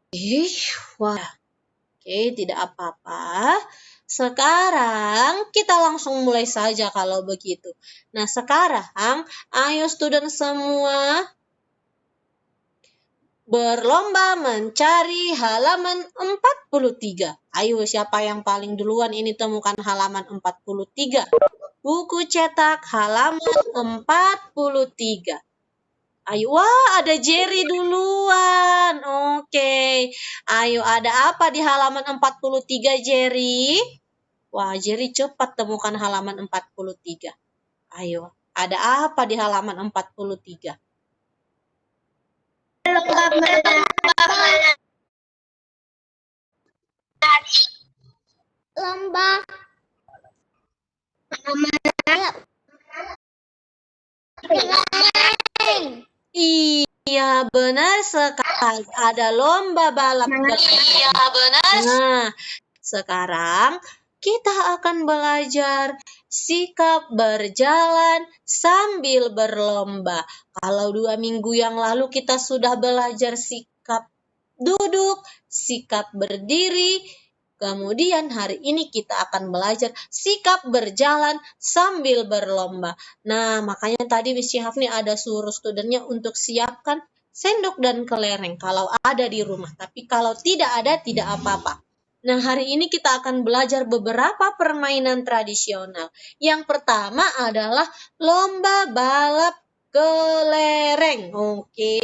Ih, wah, oke, tidak apa-apa. Sekarang kita langsung mulai saja kalau begitu. Nah, sekarang ayo student semua berlomba mencari halaman 43. Ayo, siapa yang paling duluan ini temukan halaman 43? Buku cetak halaman 43. Ayo, wah ada Jerry duluan. Oke. Ayo, ada apa di halaman 43, Jerry? Wah, Jerry cepat temukan halaman 43. Ayo, ada apa di halaman 43? Lomba Iya, benar sekali. Ada lomba balap kelereng. Iya, benar. Nah, sekarang kita akan belajar sikap berjalan sambil berlomba. Kalau 2 minggu yang lalu kita sudah belajar sikap duduk, sikap berdiri. Kemudian hari ini kita akan belajar sikap berjalan sambil berlomba. Nah, makanya tadi Miss Syihaf nih ada suruh studentnya untuk siapkan sendok dan kelereng kalau ada di rumah. Tapi kalau tidak ada, tidak apa-apa. Nah, hari ini kita akan belajar beberapa permainan tradisional. Yang pertama adalah lomba balap kelereng. Oke.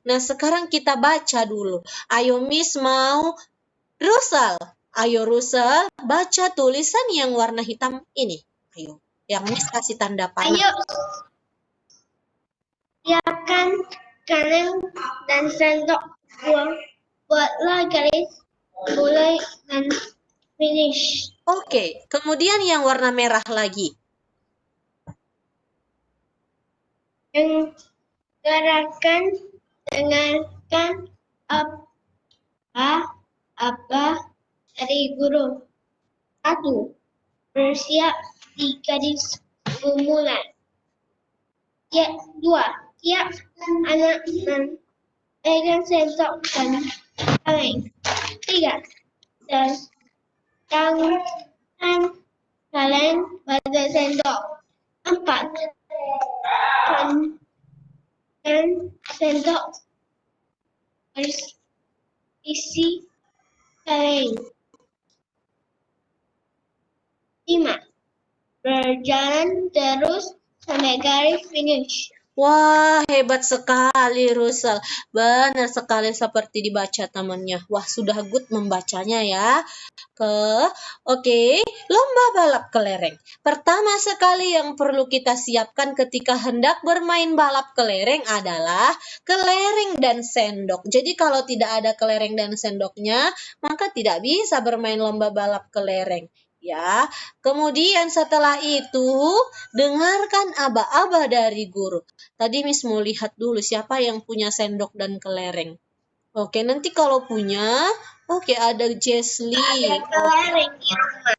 Nah, sekarang kita baca dulu. Ayo Miss mau Rusal. Ayo Rusal, baca tulisan yang warna hitam ini. Ayo. Yang Miss kasih tanda panah. Ayo. Siapkan kelereng dan sendok. Buatlah garis mulai dan finish. Oke, kemudian yang warna merah lagi. Dengarkan apa dari guru. 1. Bersiap di garis memulai. 2. Tiap anak pegang sendok dan kelereng. 3. Tangan kalian pada sendok. 4. Dan sendok isi kelereng. 5. Berjalan terus sampai garis finish. Wah, hebat sekali Rusal. Benar sekali seperti dibaca temannya. Wah, sudah good membacanya ya. Oke, lomba balap kelereng. Pertama sekali yang perlu kita siapkan ketika hendak bermain balap kelereng adalah kelereng dan sendok. Jadi kalau tidak ada kelereng dan sendoknya, maka tidak bisa bermain lomba balap kelereng. Ya, kemudian setelah itu dengarkan aba-aba dari guru. Tadi Miss mau lihat dulu siapa yang punya sendok dan kelereng. Oke, nanti kalau punya, oke ada Jesly. Kelereng di rumah.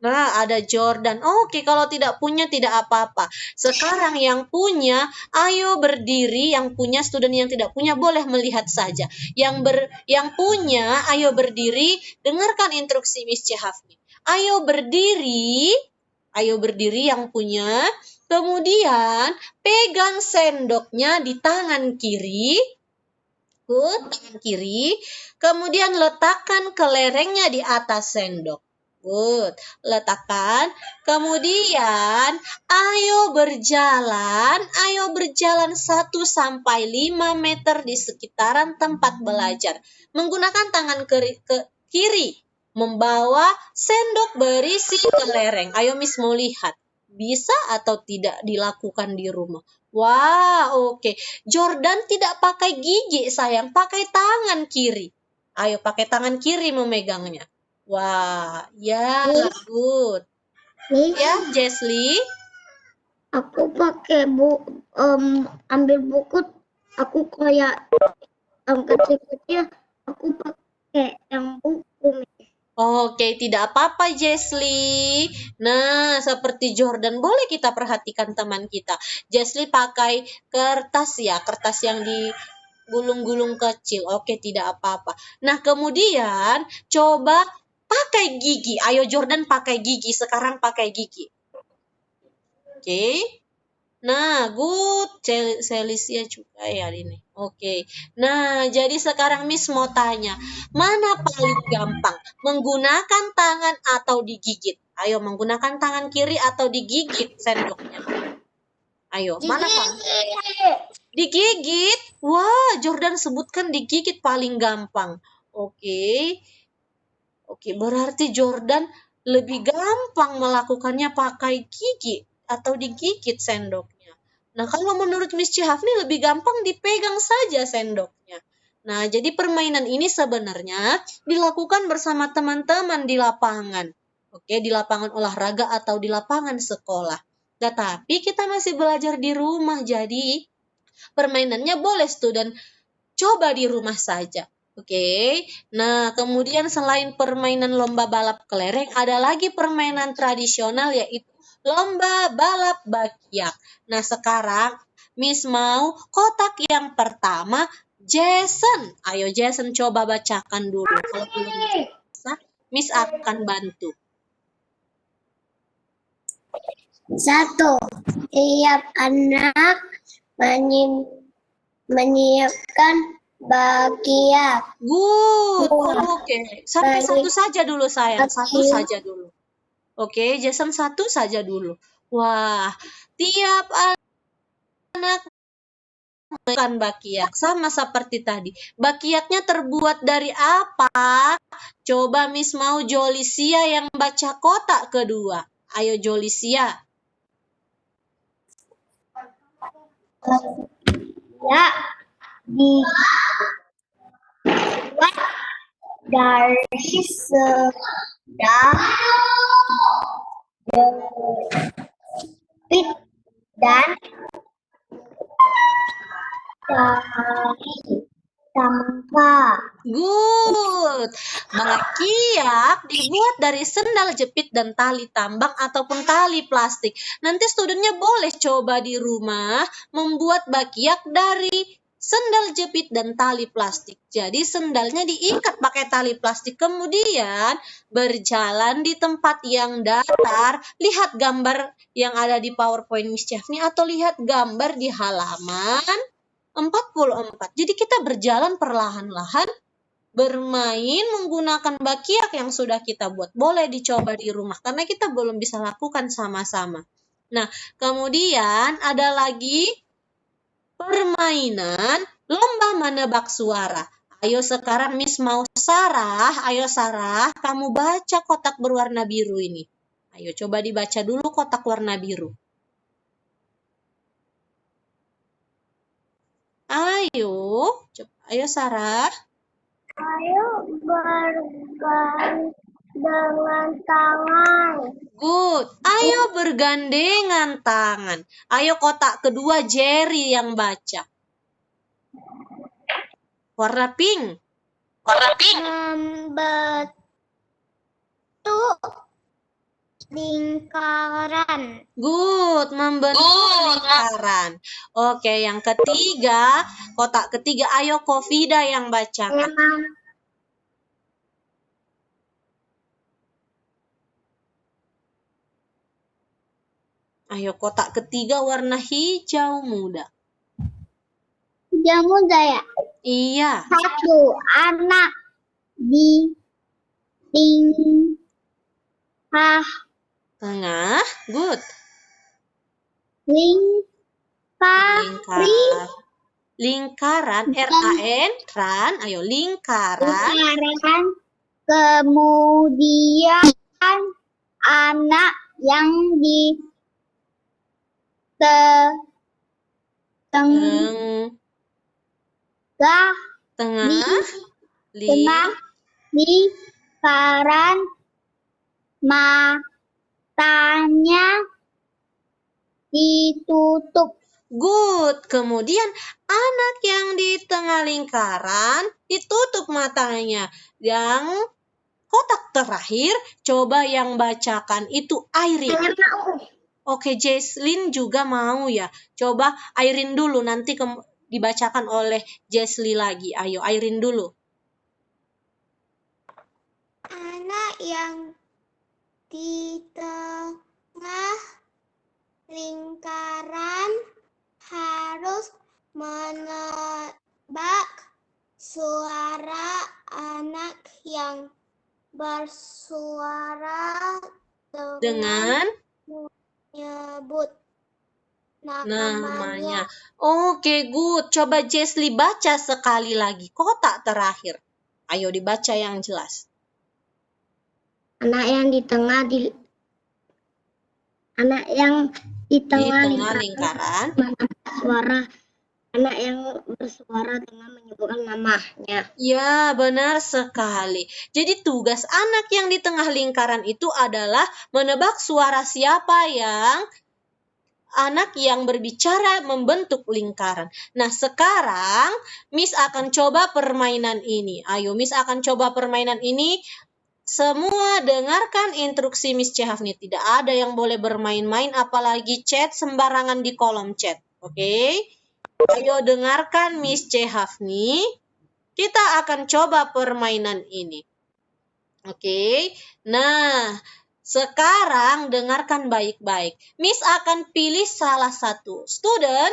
Nah, ada Jordan. Oke, kalau tidak punya tidak apa-apa. Sekarang yang punya, ayo berdiri. Yang punya, student yang tidak punya boleh melihat saja. Yang punya, ayo berdiri. Dengarkan instruksi Miss Cehafni. Ayo berdiri yang punya. Kemudian pegang sendoknya di tangan kiri. Tangan kiri. Kemudian letakkan kelerengnya di atas sendok. Good. Letakkan. Kemudian ayo berjalan 1-5 meter di sekitaran tempat belajar. Menggunakan tangan kiri membawa sendok berisi kelereng. Ayo Miss mau lihat. Bisa atau tidak dilakukan di rumah? Wah, oke. Jordan tidak pakai gigi, sayang. Pakai tangan kiri. Ayo pakai tangan kiri memegangnya. Wah, ya, good. Ya, Jesly. Aku pakai ambil buku. Aku kayak kecil-kecil. Aku pakai yang buku. Oke, tidak apa-apa Jesly. Nah, seperti Jordan, boleh kita perhatikan teman kita. Jesly pakai kertas ya, kertas yang gulung-gulung kecil. Oke, tidak apa-apa. Nah, kemudian coba pakai gigi. Ayo Jordan pakai gigi. Sekarang pakai gigi. Oke. Nah, good. Celicia juga ya ini. Oke. Nah, jadi sekarang Miss mau tanya, mana paling gampang? Menggunakan tangan atau digigit? Ayo, menggunakan tangan kiri atau digigit sendoknya? Ayo, mana Pak? Digigit. Wah, Jordan sebutkan digigit paling gampang. Oke. Oke, berarti Jordan lebih gampang melakukannya pakai gigi atau digigit sendoknya. Nah, kalau menurut Miss Cihafni lebih gampang dipegang saja sendoknya. Nah, jadi permainan ini sebenarnya dilakukan bersama teman-teman di lapangan. Oke, di lapangan olahraga atau di lapangan sekolah. Tetapi kita masih belajar di rumah, jadi permainannya boleh student coba di rumah saja. Oke. Nah, kemudian selain permainan lomba balap kelereng, ada lagi permainan tradisional yaitu lomba balap bakyak. Nah, sekarang Miss mau kotak yang pertama Jason. Ayo Jason coba bacakan dulu. Kalau belum bisa, Miss akan bantu. 1. Tiap anak menyiapkan bakyak. Good. Dua. Oke. Sampai satu saja dulu sayang. Satu Bakyak. saja dulu. Oke, Jason satu saja dulu. Wah, tiap anak makan bakyak sama seperti tadi. Bakyaknya terbuat dari apa? Coba Miss mau Jolisia yang baca kotak kedua. Ayo Jolisia. Ya, dibuat dari sedang jepit dan tali tangka. Good. Bakyak dibuat dari sendal jepit dan tali tambang ataupun tali plastik. Nanti studentnya boleh coba di rumah membuat bakyak dari sendal jepit dan tali plastik. Jadi sendalnya diikat pakai tali plastik. Kemudian berjalan di tempat yang datar. Lihat gambar yang ada di PowerPoint Miss Chefni atau lihat gambar di halaman 44. Jadi kita berjalan perlahan-lahan bermain menggunakan bakyak yang sudah kita buat. Boleh dicoba di rumah karena kita belum bisa lakukan sama-sama. Nah, kemudian ada lagi permainan lomba menebak suara. Ayo sekarang Miss mau Sarah. Ayo Sarah, kamu baca kotak berwarna biru ini. Ayo coba dibaca dulu kotak warna biru. Ayo Sarah. Ayo bergandengan tangan. Good. Ayo bergandengan tangan. Ayo kotak kedua Jerry yang baca. Warna pink. Membentuk lingkaran. Good. Membentuk lingkaran. Oke, yang ketiga, kotak ketiga ayo Kofida yang bacakan. Ayo kotak ketiga warna hijau muda. Hijau muda ya? Iya. 1. Anak di tengah Tengah. Good. Lingkaran. R-A-N. Ran. Ayo lingkaran. Kemudian anak yang di Tengah. lingkaran matanya ditutup. Good. Kemudian anak yang di tengah lingkaran ditutup matanya. Yang kotak terakhir coba yang bacakan itu Airin. Oke, Jesslyn juga mau ya. Coba Airin dulu nanti dibacakan oleh Jesli lagi. Ayo, Airin dulu. Anak yang di tengah lingkaran harus menebak suara anak yang bersuara dengan menyebut namanya. Oke, good. Coba Jesli baca sekali lagi kotak terakhir. Ayo dibaca yang jelas. Anak yang di tengah Di tengah lingkaran. suara anak yang bersuara dengan menyebutkan namanya. Ya, benar sekali. Jadi tugas anak yang di tengah lingkaran itu adalah menebak suara siapa yang anak yang berbicara membentuk lingkaran. Nah, sekarang Miss akan coba permainan ini. Ayo, Miss akan coba permainan ini. Semua dengarkan instruksi Miss Chehafni. Tidak ada yang boleh bermain-main, apalagi chat sembarangan di kolom chat. Oke? Ayo dengarkan Miss Chehafni. Kita akan coba permainan ini. Oke? Nah, sekarang dengarkan baik-baik. Miss akan pilih salah satu student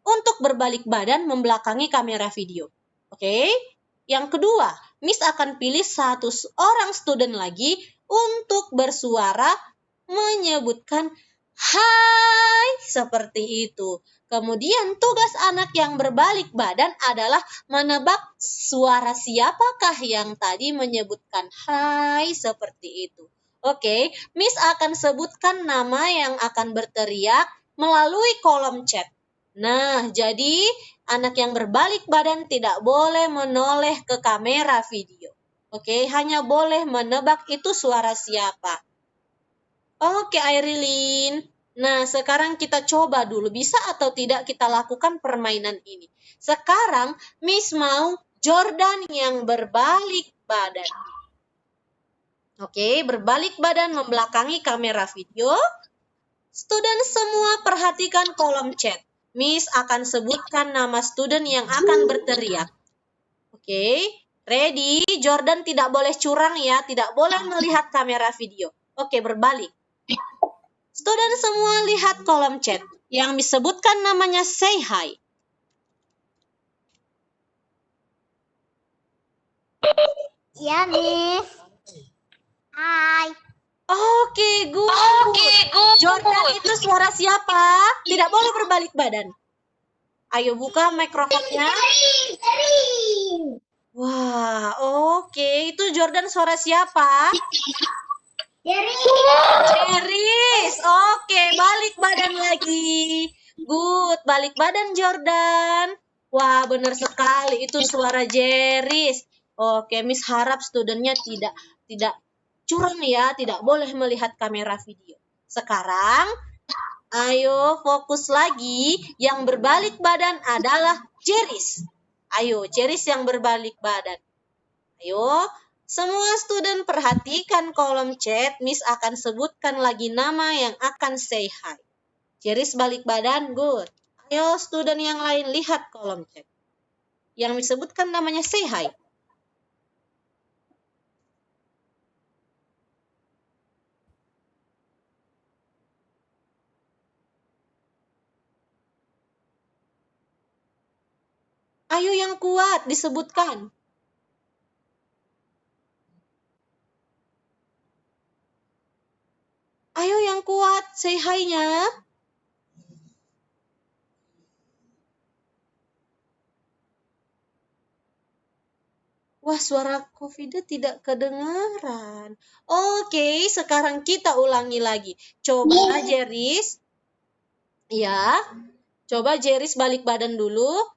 untuk berbalik badan membelakangi kamera video. Oke? Yang kedua, Miss akan pilih satu orang student lagi untuk bersuara menyebutkan hai seperti itu. Kemudian tugas anak yang berbalik badan adalah menebak suara siapakah yang tadi menyebutkan hai seperti itu. Oke, Miss akan sebutkan nama yang akan berteriak melalui kolom chat. Nah, jadi anak yang berbalik badan tidak boleh menoleh ke kamera video. Oke, hanya boleh menebak itu suara siapa. Oke, Airilin. Nah, sekarang kita coba dulu. Bisa atau tidak kita lakukan permainan ini. Sekarang, Miss mau Jordan yang berbalik badan. Oke, berbalik badan membelakangi kamera video. Student semua perhatikan kolom chat. Miss akan sebutkan nama student yang akan berteriak. Oke, ready? Jordan tidak boleh curang ya, tidak boleh melihat kamera video. Oke, berbalik. Student semua lihat kolom chat. Yang disebutkan namanya say hi. Ya, Miss. Hai. Oke, good. Jordan itu suara siapa? Tidak boleh berbalik badan. Ayo buka mikrofonnya. Wah, oke. Itu Jordan suara siapa? Jeris. Oke, balik badan lagi. Good, balik badan Jordan. Wah, benar sekali. Itu suara Jeris. Oke, Miss harap studentnya tidak curang ya, tidak boleh melihat kamera video. Sekarang, ayo fokus lagi. Yang berbalik badan adalah Jeris. Ayo, Jeris yang berbalik badan. Ayo, semua student perhatikan kolom chat. Miss akan sebutkan lagi nama yang akan say hi. Jeris balik badan, good. Ayo, student yang lain lihat kolom chat. Yang disebutkan namanya say hi. Ayo yang kuat, disebutkan. Ayo yang kuat, say hi-nya. Wah, suara COVID tidak kedengaran. Oke, sekarang kita ulangi lagi. Coba Jeris. Ya, coba Jeris balik badan dulu.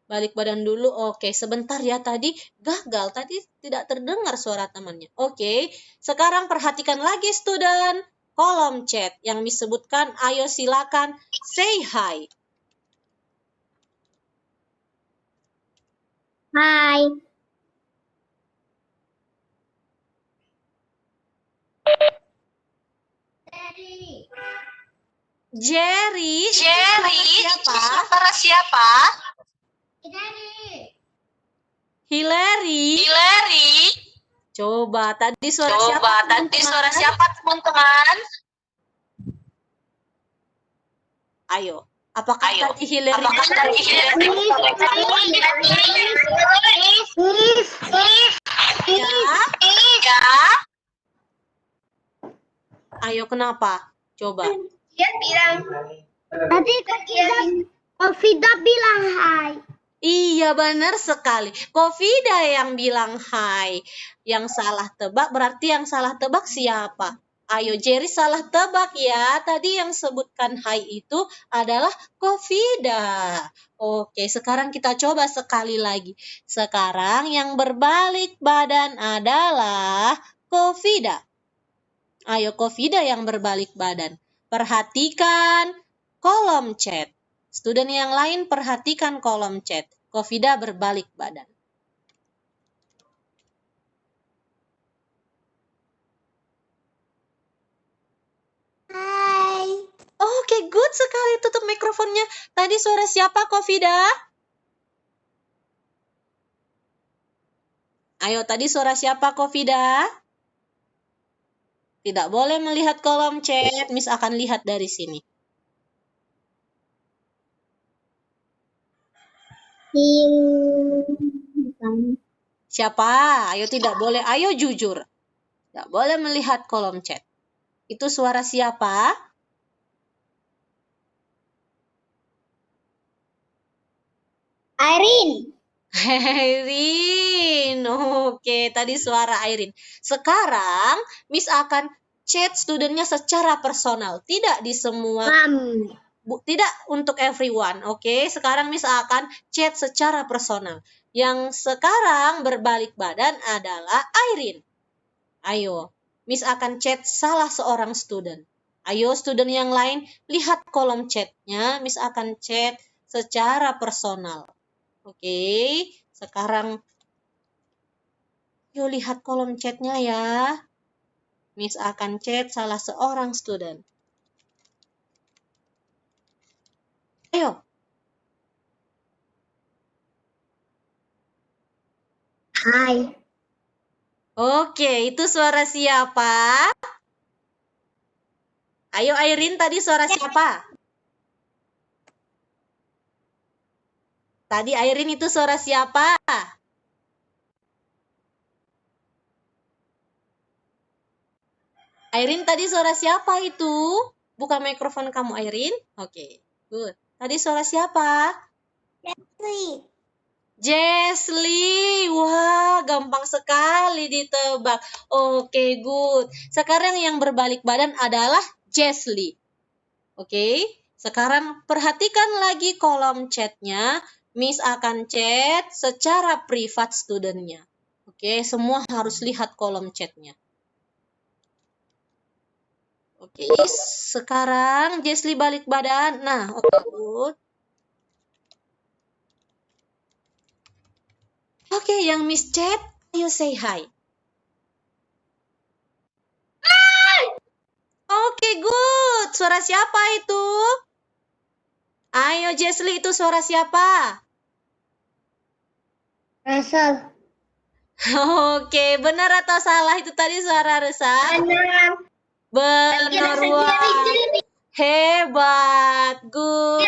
Balik badan dulu. Oke, sebentar ya, tadi gagal. Tadi tidak terdengar suara temannya. Oke, sekarang perhatikan lagi student. Kolom chat yang disebutkan, ayo silakan say hi. Hai. Jerry, Jerry, siapa? suara siapa? Hillary. Coba tadi suara siapa, teman-teman? Ayo, apakah tadi Hillary? Ya? Ayo, kenapa? Coba. Tadi Kofida bilang hai. Iya, benar sekali. Kofida yang bilang hai. Yang salah tebak, berarti yang salah tebak siapa? Ayo, Jerry salah tebak ya. Tadi yang sebutkan hai itu adalah Kofida. Oke, sekarang kita coba sekali lagi. Sekarang yang berbalik badan adalah Kofida. Ayo, Kofida yang berbalik badan. Perhatikan kolom chat. Student yang lain perhatikan kolom chat. Kofida berbalik badan. Hai. Oke, good sekali. Tutup mikrofonnya. Tadi suara siapa, Kofida? Ayo, tadi suara siapa, Kofida? Tidak boleh melihat kolom chat. Miss akan lihat dari sini. Siapa? Ayo, tidak boleh. Ayo, jujur. Tidak boleh melihat kolom chat. Itu suara siapa? Irene. Airin. Oke, tadi suara Airin. Sekarang Miss akan chat studentnya secara personal. Tidak di semua, tidak untuk everyone. Oke, sekarang Miss akan chat secara personal. Yang sekarang berbalik badan adalah Airin. Ayo, Miss akan chat salah seorang student. Ayo, student yang lain, lihat kolom chatnya. Miss akan chat secara personal. Oke, sekarang yuk lihat kolom chatnya ya. Miss akan chat salah seorang student. Ayo. Hai. Oke, itu suara siapa? Ayo Airin, tadi suara siapa? Tadi Airin itu suara siapa? Airin tadi suara siapa itu? Buka mikrofon kamu Airin. Oke, good. Tadi suara siapa? Jesly. Wah, gampang sekali ditebak. Oke, good. Sekarang yang berbalik badan adalah Jesly. Oke, sekarang perhatikan lagi kolom chatnya. Miss akan chat secara privat studentnya. Oke, semua harus lihat kolom chatnya. Oke, sekarang Jesly balik badan. Nah, oke, good. Oke, yang Miss chat, ayo say hi. Oke, good. Suara siapa itu? Ayo, Jesly, itu suara siapa? Russell. Oke, benar atau salah itu tadi suara Russell? Benar, wah. Hebat, good.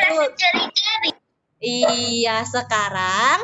Iya, sekarang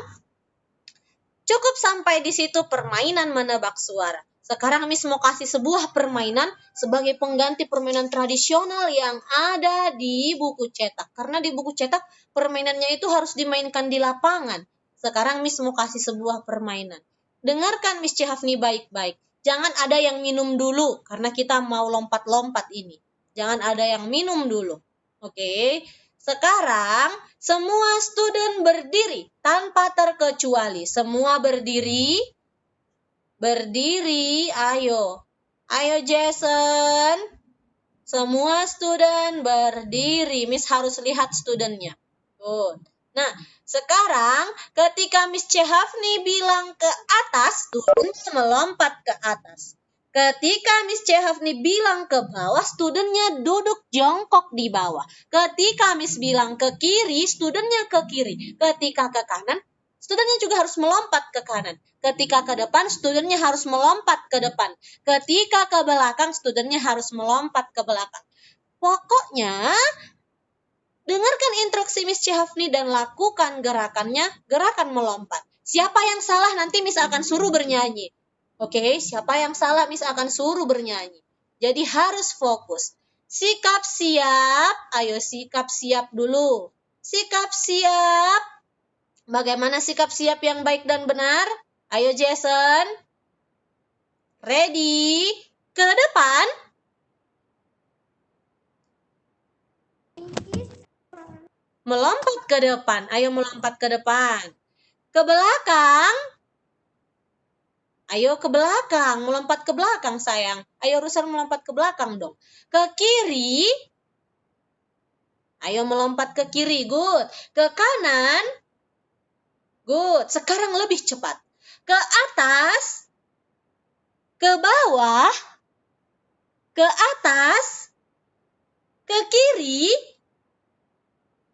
cukup sampai di situ permainan menebak suara. Sekarang Miss mau kasih sebuah permainan sebagai pengganti permainan tradisional yang ada di buku cetak. Karena di buku cetak permainannya itu harus dimainkan di lapangan. Sekarang Miss mau kasih sebuah permainan. Dengarkan Miss Cehafni baik-baik. Jangan ada yang minum dulu karena kita mau lompat-lompat ini. Jangan ada yang minum dulu. Oke. Sekarang semua student berdiri tanpa terkecuali. Semua berdiri. Berdiri, ayo. Ayo Jason. Semua student berdiri. Miss harus lihat studentnya. Good. Nah, sekarang ketika Miss Cehafni bilang ke atas, student melompat ke atas. Ketika Miss Chehafni bilang ke bawah, studentnya duduk jongkok di bawah. Ketika Miss bilang ke kiri, studentnya ke kiri. Ketika ke kanan, studentnya juga harus melompat ke kanan. Ketika ke depan, studentnya harus melompat ke depan. Ketika ke belakang, studentnya harus melompat ke belakang. Pokoknya, dengarkan instruksi Miss Chehafni dan lakukan gerakannya, gerakan melompat. Siapa yang salah nanti Miss akan suruh bernyanyi. Oke, siapa yang salah Miss akan suruh bernyanyi. Jadi harus fokus. Sikap siap. Ayo sikap siap dulu. Sikap siap. Bagaimana sikap siap yang baik dan benar? Ayo Jason. Ready? Ke depan. Melompat ke depan. Ayo melompat ke depan. Ke belakang. Ayo ke belakang, melompat ke belakang sayang. Ayo Rusan melompat ke belakang dong. Ke kiri. Ayo melompat ke kiri, good. Ke kanan. Good, sekarang lebih cepat. Ke atas. Ke bawah. Ke atas. Ke kiri.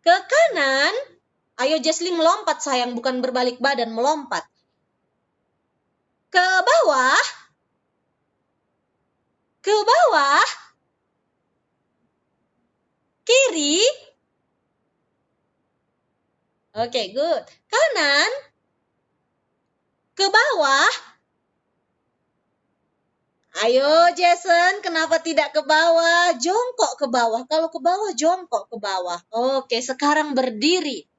Ke kanan. Ayo Jesslyn melompat sayang, bukan berbalik badan, melompat. Ke bawah. Ke bawah. Kiri. Oke, good. Kanan. Ke bawah. Ayo Jason, kenapa tidak ke bawah? Jongkok ke bawah. Kalau ke bawah, jongkok ke bawah. Oke, sekarang berdiri.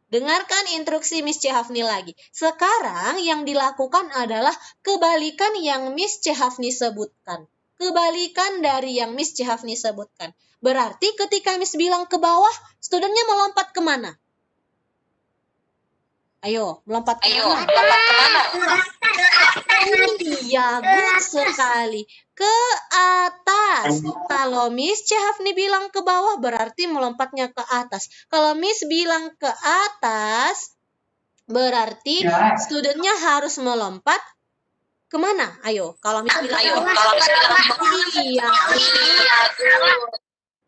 Dengarkan instruksi Miss Chehafni lagi. Sekarang yang dilakukan adalah kebalikan yang Miss Chehafni sebutkan. Kebalikan dari yang Miss Chehafni sebutkan. Berarti ketika Miss bilang ke bawah, studentnya melompat kemana? Ayo, melompat kemana? Iya, good sekali. Ke atas. Kalau Miss Chehafni bilang ke bawah, berarti melompatnya ke atas. Kalau Miss bilang ke atas, berarti studentnya harus melompat kemana? Ayo, kalau Miss bilang ke iya.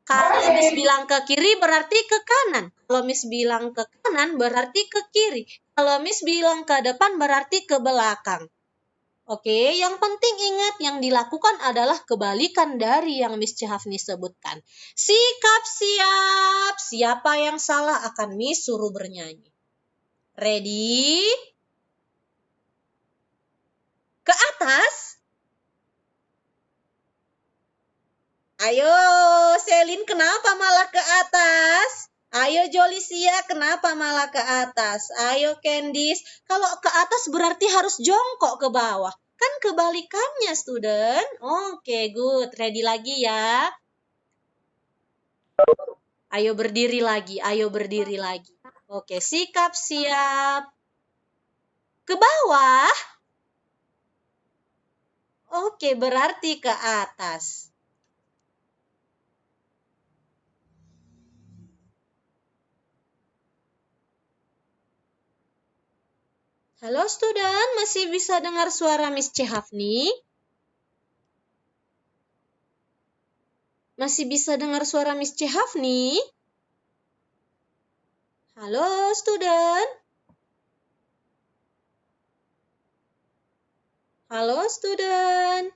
Kalau Miss bilang ke kiri, berarti ke kanan. Kalau Miss bilang ke kanan, berarti ke kiri. Kalau Miss bilang ke depan, berarti ke belakang. Oke, yang penting ingat yang dilakukan adalah kebalikan dari yang Miss Chehafni sebutkan. Sikap siap. Siapa yang salah akan Miss suruh bernyanyi. Ready? Ke atas. Ayo, Selin kenapa malah ke atas? Ayo Jolisia, kenapa malah ke atas? Ayo Candice, kalau ke atas berarti harus jongkok ke bawah. Kan kebalikannya, student. Oke, good. Ready lagi ya. Ayo berdiri lagi, ayo berdiri lagi. Oke, sikap siap. Ke bawah. Oke, berarti ke atas. Halo student, masih bisa dengar suara Miss Chehafni? Masih bisa dengar suara Miss Chehafni? Halo student? Halo student?